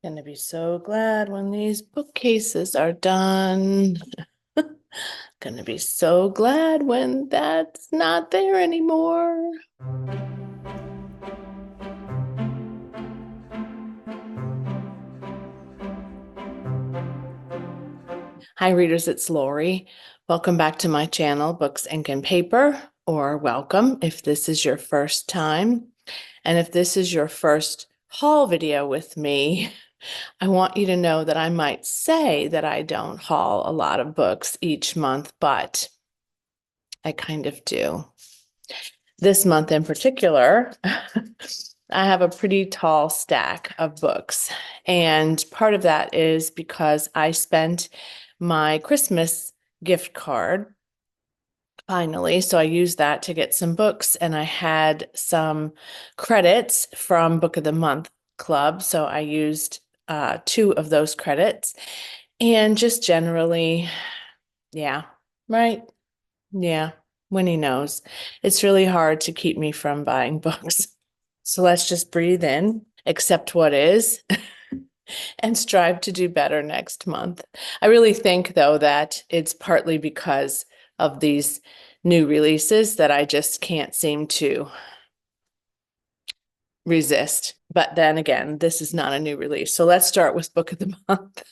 Gonna be so glad when these bookcases are done. Gonna be so glad when that's not there anymore. Hi, readers, it's Lori. Welcome back to my channel, Books, Ink, and Paper, or welcome if this is your first time. And if this is your first haul video with me, I want you to know that I might say that I don't haul a lot of books each month, but I kind of do. This month in particular, I have a pretty tall stack of books. And part of that is because I spent my Christmas gift card finally. So I used that to get some books, and I had some credits from Book of the Month Club. So I used 2 of those credits. And just generally, yeah, right. Yeah, Winnie knows. It's really hard to keep me from buying books. So let's just breathe in, accept what is, and strive to do better next month. I really think, though, that it's partly because of these new releases that I just can't seem to resist. But then again, this is not a new release. So let's start with Book of the Month.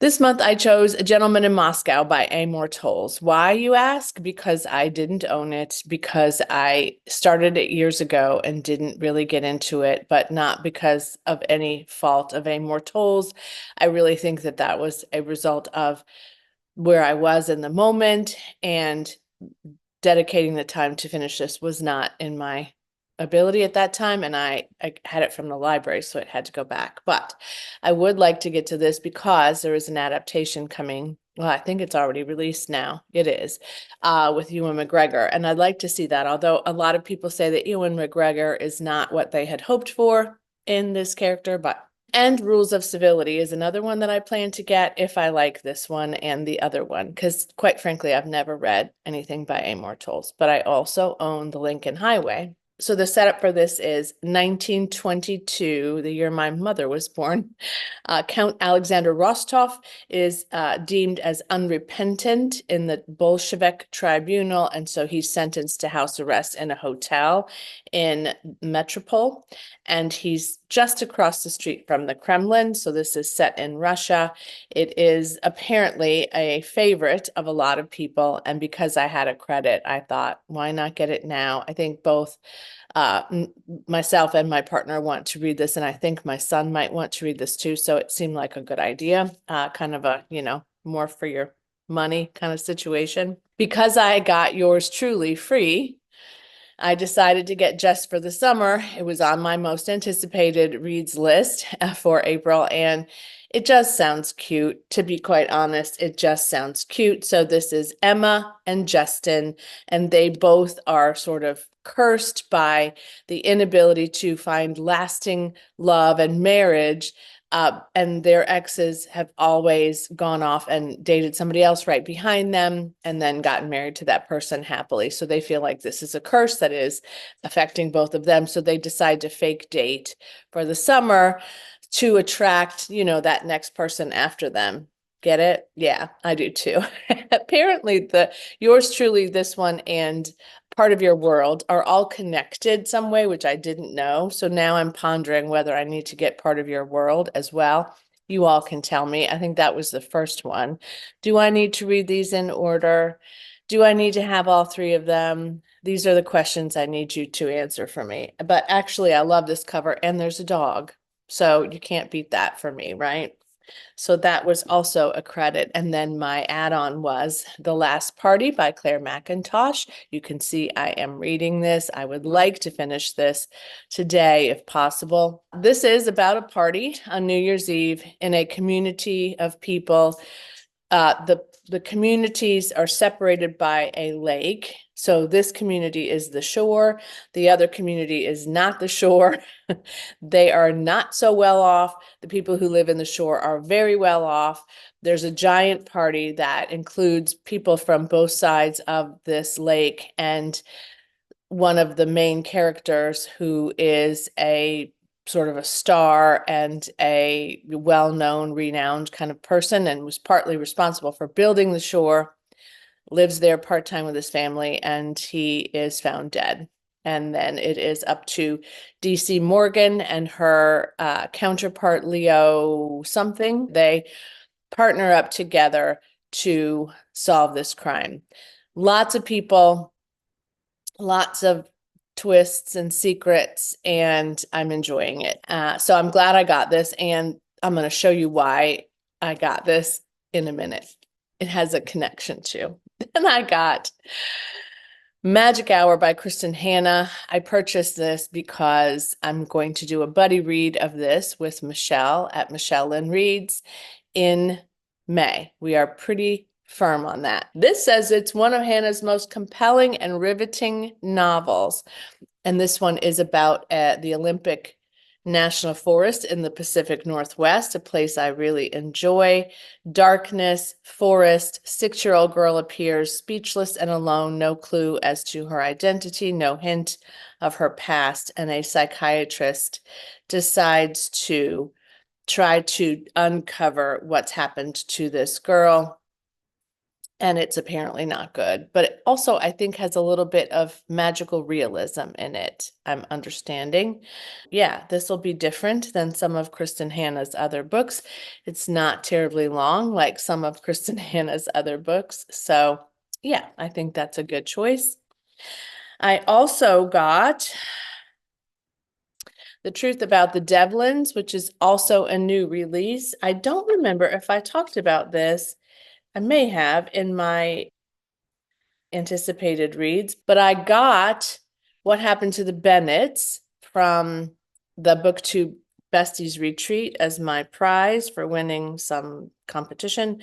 This month I chose A Gentleman in Moscow by Amor Towles. Why, you ask? Because I didn't own it, because I started it years ago and didn't really get into it, but not because of any fault of Amor Towles. I really think that that was a result of where I was in the moment, and dedicating the time to finish this was not in my ability at that time, and I had it from the library, so it had to go back. But I would like to get to this because there is an adaptation coming. Well, I think it's already released now. It is, with Ewan McGregor, and I'd like to see that. Although a lot of people say that Ewan McGregor is not what they had hoped for in this character, but and Rules of Civility is another one that I plan to get if I like this one and the other one, because quite frankly, I've never read anything by Amor Towles, but I also own The Lincoln Highway. So the setup for this is 1922, the year my mother was born. Count Alexander Rostov is deemed as unrepentant in the Bolshevik tribunal, and so he's sentenced to house arrest in a hotel in Metropole, and he's just across the street from the Kremlin. So this is set in Russia. It is apparently a favorite of a lot of people, and because I had a credit, I thought, why not get it now? I think both myself and my partner want to read this, and I think my son might want to read this too. So it seemed like a good idea, kind of a, more for your money kind of situation. Because I got yours truly free, I decided to get Just for the Summer. It was on my most anticipated reads list for April, and it just sounds cute. To be quite honest, it just sounds cute. So this is Emma and Justin, and they both are sort of cursed by the inability to find lasting love and marriage. And their exes have always gone off and dated somebody else right behind them and then gotten married to that person happily. So they feel like this is a curse that is affecting both of them. So they decide to fake date for the summer to attract, that next person after them. Get it? Yeah, I do too. Apparently, yours truly, this one, and Part of Your World are all connected some way, which I didn't know. So now I'm pondering whether I need to get Part of Your World as well. You all can tell me. I think that was the first one. Do I need to read these in order? Do I need to have all 3 of them? These are the questions I need you to answer for me. But actually, I love this cover, and there's a dog. So you can't beat that for me, right? So that was also a credit. And then my add-on was The Last Party by Claire McIntosh. You can see I am reading this. I would like to finish this today if possible. This is about a party on New Year's Eve in a community of people. The communities are separated by a lake. So this community is the shore. The other community is not the shore. They are not so well off. The people who live in the shore are very well off. There's a giant party that includes people from both sides of this lake, and one of the main characters, who is a sort of a star and a well-known, renowned kind of person, and was partly responsible for building the shore, lives there part-time with his family, and he is found dead. And then it is up to DC Morgan and her counterpart, Leo something. They partner up together to solve this crime. Lots of people, lots of twists and secrets, and I'm enjoying it. So I'm glad I got this, and I'm going to show you why I got this in a minute. It has a connection to. And I got Magic Hour by Kristen Hanna. I purchased this because I'm going to do a buddy read of this with Michelle at Michelle Lynn Reads in May. We are pretty firm on that. This says it's one of Hannah's most compelling and riveting novels. And this one is about the Olympic National Forest in the Pacific Northwest, a place I really enjoy. Darkness, forest, 6-year-old girl appears speechless and alone, no clue as to her identity, no hint of her past, and a psychiatrist decides to try to uncover what's happened to this girl. And it's apparently not good, but it also, I think, has a little bit of magical realism in it, I'm understanding. Yeah, this will be different than some of Kristen Hanna's other books. It's not terribly long like some of Kristen Hanna's other books. So yeah, I think that's a good choice. I also got The Truth About the Devins, which is also a new release. I don't remember if I talked about this. I may have in my anticipated reads, but I got What Happened to the Bennetts from the Booktube Besties Retreat as my prize for winning some competition.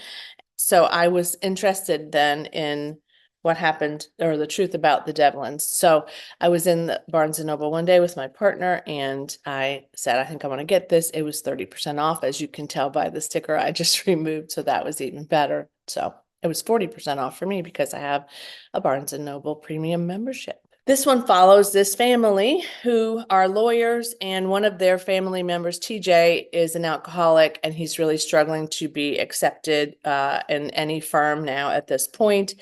So I was interested then in what happened, or The Truth About the Devlins. So I was in the Barnes and Noble one day with my partner, and I said, I think I want to get this. It was 30% off, as you can tell by the sticker I just removed. So that was even better. So it was 40% off for me because I have a Barnes and Noble premium membership. This one follows this family who are lawyers, and one of their family members, TJ, is an alcoholic, and he's really struggling to be accepted in any firm now at this point.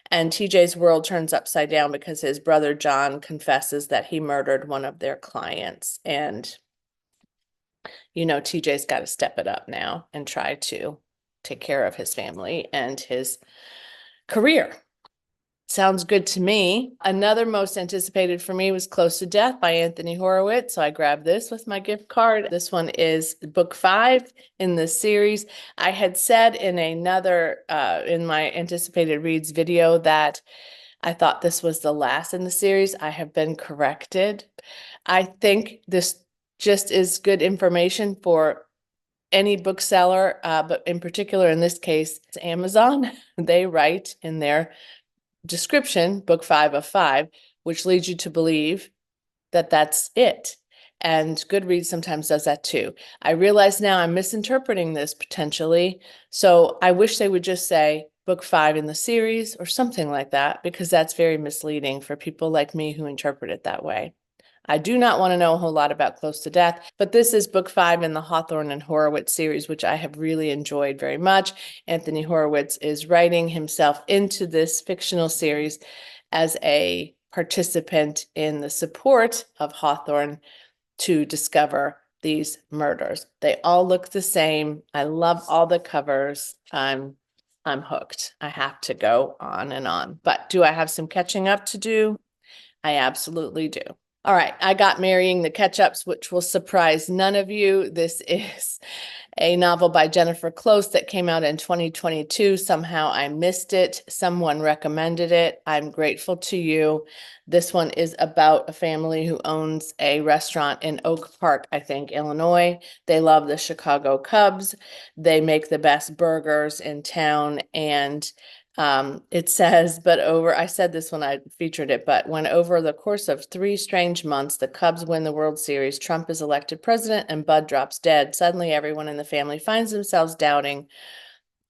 And TJ's world turns upside down because his brother John confesses that he murdered one of their clients. And, TJ's got to step it up now and try to take care of his family and his career. Sounds good to me. Another most anticipated for me was Close to Death by Anthony Horowitz. So I grabbed this with my gift card. This one is book 5 in the series. I had said in another, in my anticipated reads video, that I thought this was the last in the series. I have been corrected. I think this just is good information for any bookseller, but in particular, in this case, it's Amazon. They write in their description, book 5 of 5, which leads you to believe that that's it. And Goodreads sometimes does that too. I realize now I'm misinterpreting this potentially. So I wish they would just say book 5 in the series or something like that, because that's very misleading for people like me who interpret it that way. I do not want to know a whole lot about Close to Death, but this is book 5 in the Hawthorne and Horowitz series, which I have really enjoyed very much. Anthony Horowitz is writing himself into this fictional series as a participant in the support of Hawthorne to discover these murders. They all look the same. I love all the covers. I'm hooked. I have to go on and on. But do I have some catching up to do? I absolutely do. All right, I got Marrying the Ketchups, which will surprise none of you. This is a novel by Jennifer Close that came out in 2022. Somehow I missed it. Someone recommended it. I'm grateful to you. This one is about a family who owns a restaurant in Oak Park, I think, Illinois. They love the Chicago Cubs. They make the best burgers in town, and it says, I said this when I featured it, but when over the course of 3 strange months, the Cubs win the World Series, Trump is elected president, and Bud drops dead, suddenly everyone in the family finds themselves doubting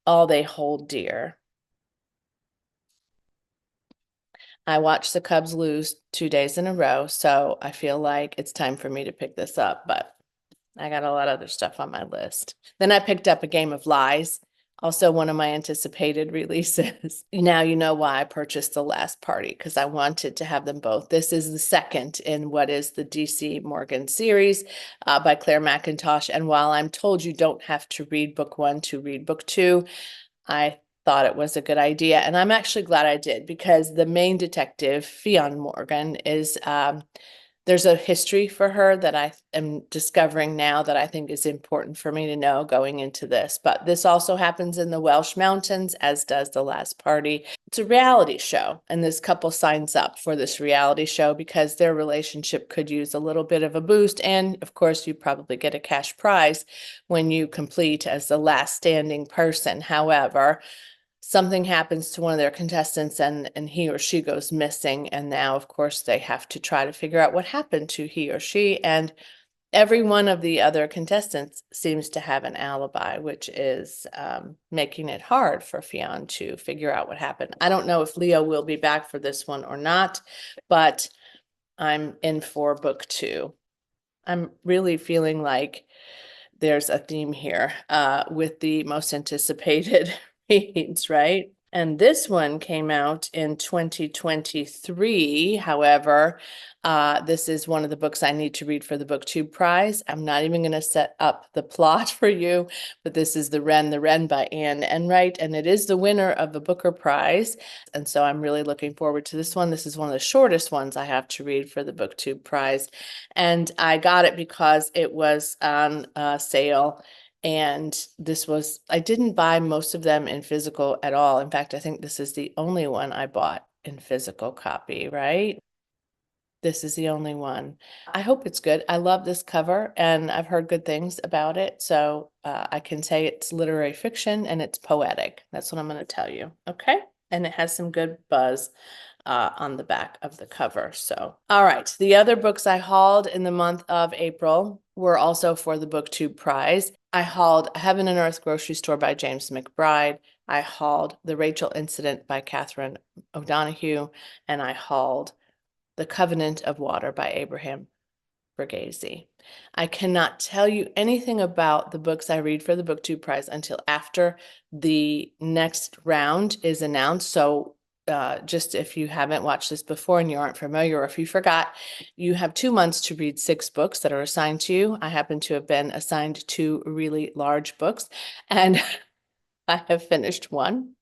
all they hold dear. I watched the Cubs lose 2 days in a row, so I feel like it's time for me to pick this up, but I got a lot of other stuff on my list. Then I picked up A Game of Lies, also one of my anticipated releases. Now you know why I purchased The Last Party, because I wanted to have them both. This is the second in what is the DC Morgan series by Claire McIntosh. And while I'm told you don't have to read book one to read book two, I thought it was a good idea. And I'm actually glad I did, because the main detective, Fionn Morgan, is there's a history for her that I am discovering now that I think is important for me to know going into this. But this also happens in the Welsh Mountains, as does The Last Party. It's a reality show, and this couple signs up for this reality show because their relationship could use a little bit of a boost. And of course, you probably get a cash prize when you complete as the last standing person. However, something happens to one of their contestants and he or she goes missing. And now, of course, they have to try to figure out what happened to he or she. And every one of the other contestants seems to have an alibi, which is making it hard for Fionn to figure out what happened. I don't know if Leo will be back for this one or not, but I'm in for book two. I'm really feeling like there's a theme here with the most anticipated reads, right? And this one came out in 2023. However, this is one of the books I need to read for the Booktube Prize. I'm not even going to set up the plot for you, but this is The Wren by Anne Enright, and it is the winner of the Booker Prize. And so I'm really looking forward to this one. This is one of the shortest ones I have to read for the Booktube Prize. And I got it because it was on sale. And I didn't buy most of them in physical at all. In fact, I think this is the only one I bought in physical copy, right? This is the only one. I hope it's good. I love this cover and I've heard good things about it. So I can say it's literary fiction and it's poetic. That's what I'm going to tell you. Okay. And it has some good buzz on the back of the cover. So, all right. The other books I hauled in the month of April were also for the Booktube Prize. I hauled Heaven and Earth Grocery Store by James McBride. I hauled The Rachel Incident by Catherine O'Donoghue. And I hauled The Covenant of Water by Abraham Verghese. I cannot tell you anything about the books I read for the Booktube Prize until after the next round is announced. So just if you haven't watched this before and you aren't familiar, or if you forgot, you have 2 months to read 6 books that are assigned to you. I happen to have been assigned 2 really large books, and I have finished one,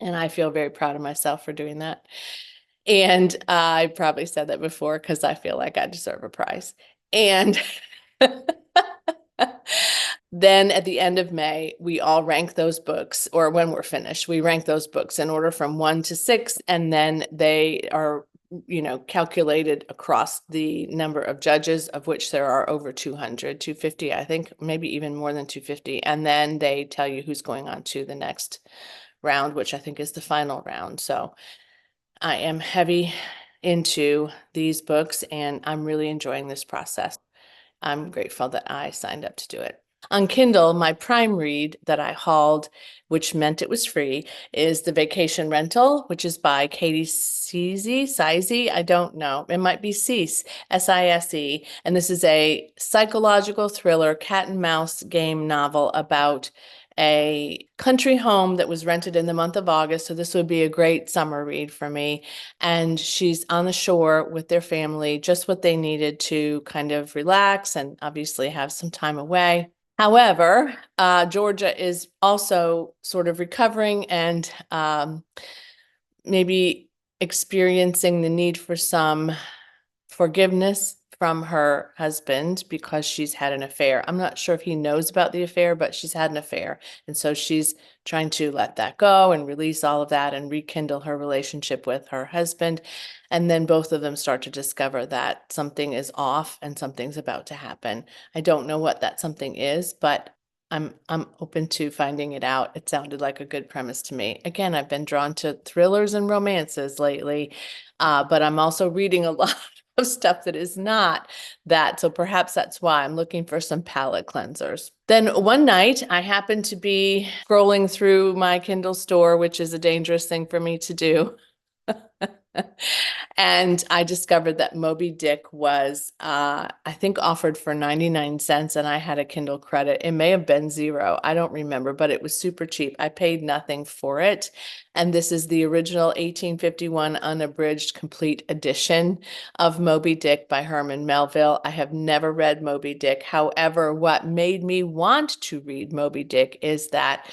and I feel very proud of myself for doing that. And I probably said that before because I feel like I deserve a prize. And then at the end of May, we all rank those books, or when we're finished, we rank those books in order from 1 to 6, and then they are, calculated across the number of judges, of which there are over 200, 250, I think, maybe even more than 250. And then they tell you who's going on to the next round, which I think is the final round. So I am heavy into these books and I'm really enjoying this process. I'm grateful that I signed up to do it. On Kindle, my prime read that I hauled, which meant it was free, is The Vacation Rental, which is by Katie Sise. I don't know. It might be Sise, S-I-S-E. And this is a psychological thriller cat and mouse game novel about a country home that was rented in the month of August. So this would be a great summer read for me. And she's on the shore with their family, just what they needed to kind of relax and obviously have some time away. However, Georgia is also sort of recovering and maybe experiencing the need for some forgiveness from her husband because she's had an affair. I'm not sure if he knows about the affair, but she's had an affair. And so she's trying to let that go and release all of that and rekindle her relationship with her husband. And then both of them start to discover that something is off and something's about to happen. I don't know what that something is, but I'm open to finding it out. It sounded like a good premise to me. Again, I've been drawn to thrillers and romances lately, but I'm also reading a lot of stuff that is not that. So perhaps that's why I'm looking for some palate cleansers. Then one night I happened to be scrolling through my Kindle store, which is a dangerous thing for me to do. And I discovered that Moby Dick was, I think, offered for 99 cents, and I had a Kindle credit. It may have been 0. I don't remember, but it was super cheap. I paid nothing for it. And this is the original 1851 unabridged complete edition of Moby Dick by Herman Melville. I have never read Moby Dick. However, what made me want to read Moby Dick is that,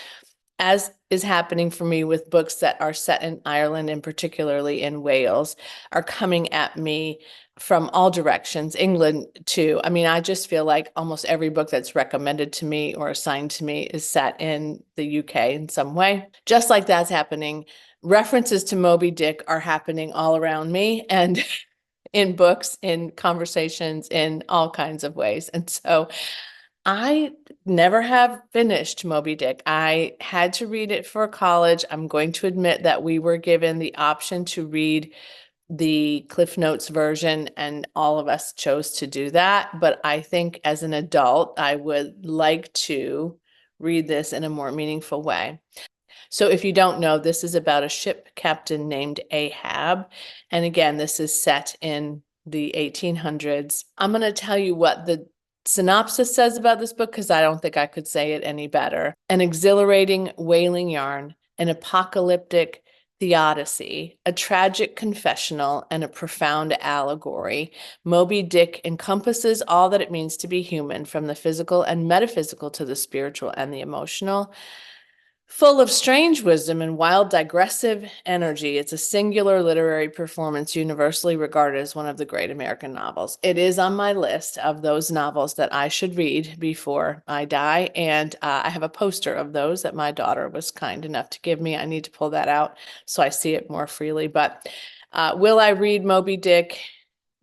as is happening for me with books that are set in Ireland and particularly in Wales, are coming at me from all directions, England too. I mean, I just feel like almost every book that's recommended to me or assigned to me is set in the UK in some way. Just like that's happening, references to Moby Dick are happening all around me and in books, in conversations, in all kinds of ways. And so I never have finished Moby Dick. I had to read it for college. I'm going to admit that we were given the option to read the Cliff Notes version, and all of us chose to do that. But I think as an adult, I would like to read this in a more meaningful way. So if you don't know, this is about a ship captain named Ahab. And again, this is set in the 1800s. I'm going to tell you what the synopsis says about this book because I don't think I could say it any better. An exhilarating whaling yarn, an apocalyptic theodicy, a tragic confessional, and a profound allegory. Moby Dick encompasses all that it means to be human, from the physical and metaphysical to the spiritual and the emotional. Full of strange wisdom and wild digressive energy, it's a singular literary performance universally regarded as one of the great American novels. It is on my list of those novels that I should read before I die, and I have a poster of those that my daughter was kind enough to give me. I need to pull that out so I see it more freely. But will I read Moby Dick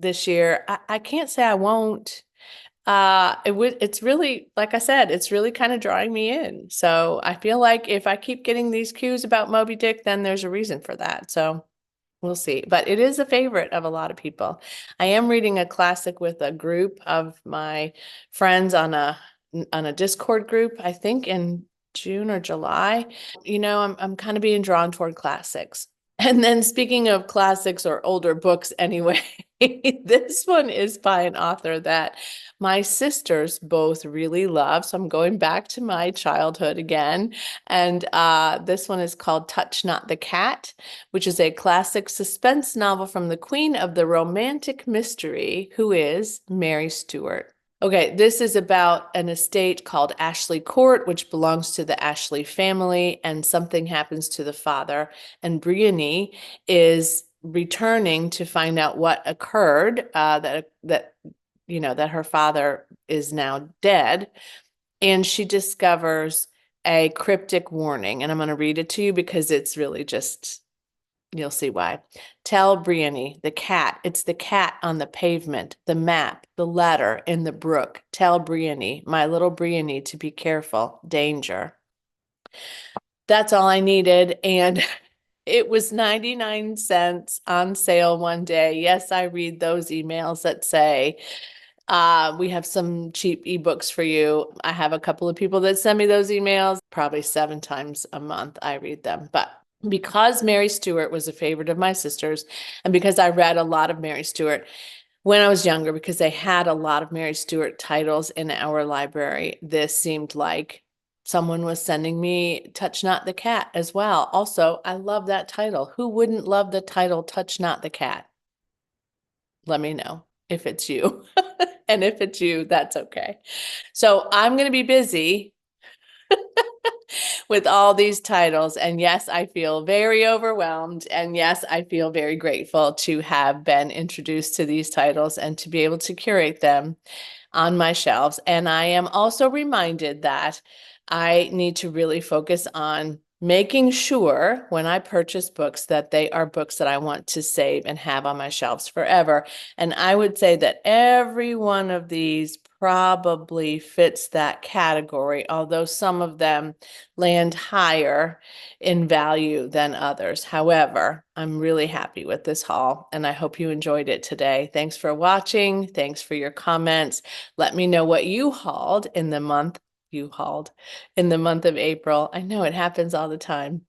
this year? I can't say I won't. It's really, like I said, it's really kind of drawing me in. So I feel like if I keep getting these cues about Moby Dick, then there's a reason for that. So we'll see. But it is a favorite of a lot of people. I am reading a classic with a group of my friends on a Discord group, I think in June or July. You know, I'm kind of being drawn toward classics. And then speaking of classics or older books anyway, this one is by an author that my sisters both really love. So I'm going back to my childhood again. And this one is called Touch Not the Cat, which is a classic suspense novel from the queen of the romantic mystery, who is Mary Stuart. Okay, this is about an estate called Ashley Court, which belongs to the Ashley family, and something happens to the father. And Briony is returning to find out what occurred, that her father is now dead. And she discovers a cryptic warning. And I'm going to read it to you because it's really just, you'll see why. Tell Briony, the cat, it's the cat on the pavement, the map, the letter in the brook. Tell Briony, my little Briony, to be careful, danger. That's all I needed. And it was 99 cents on sale one day. Yes, I read those emails that say, we have some cheap ebooks for you. I have a couple of people that send me those emails, probably 7 times a month I read them. But because Mary Stuart was a favorite of my sisters, and because I read a lot of Mary Stuart when I was younger, because they had a lot of Mary Stuart titles in our library, this seemed like someone was sending me Touch Not the Cat as well. Also, I love that title. Who wouldn't love the title Touch Not the Cat? Let me know if it's you. And if it's you, that's okay. So I'm going to be busy with all these titles. And yes, I feel very overwhelmed. And yes, I feel very grateful to have been introduced to these titles and to be able to curate them on my shelves. And I am also reminded that I need to really focus on making sure when I purchase books that they are books that I want to save and have on my shelves forever. And I would say that every one of these probably fits that category, although some of them land higher in value than others. However, I'm really happy with this haul, and I hope you enjoyed it today. Thanks for watching. Thanks for your comments. Let me know what you hauled in the month of April. I know it happens all the time.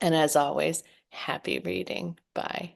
And as always, happy reading. Bye.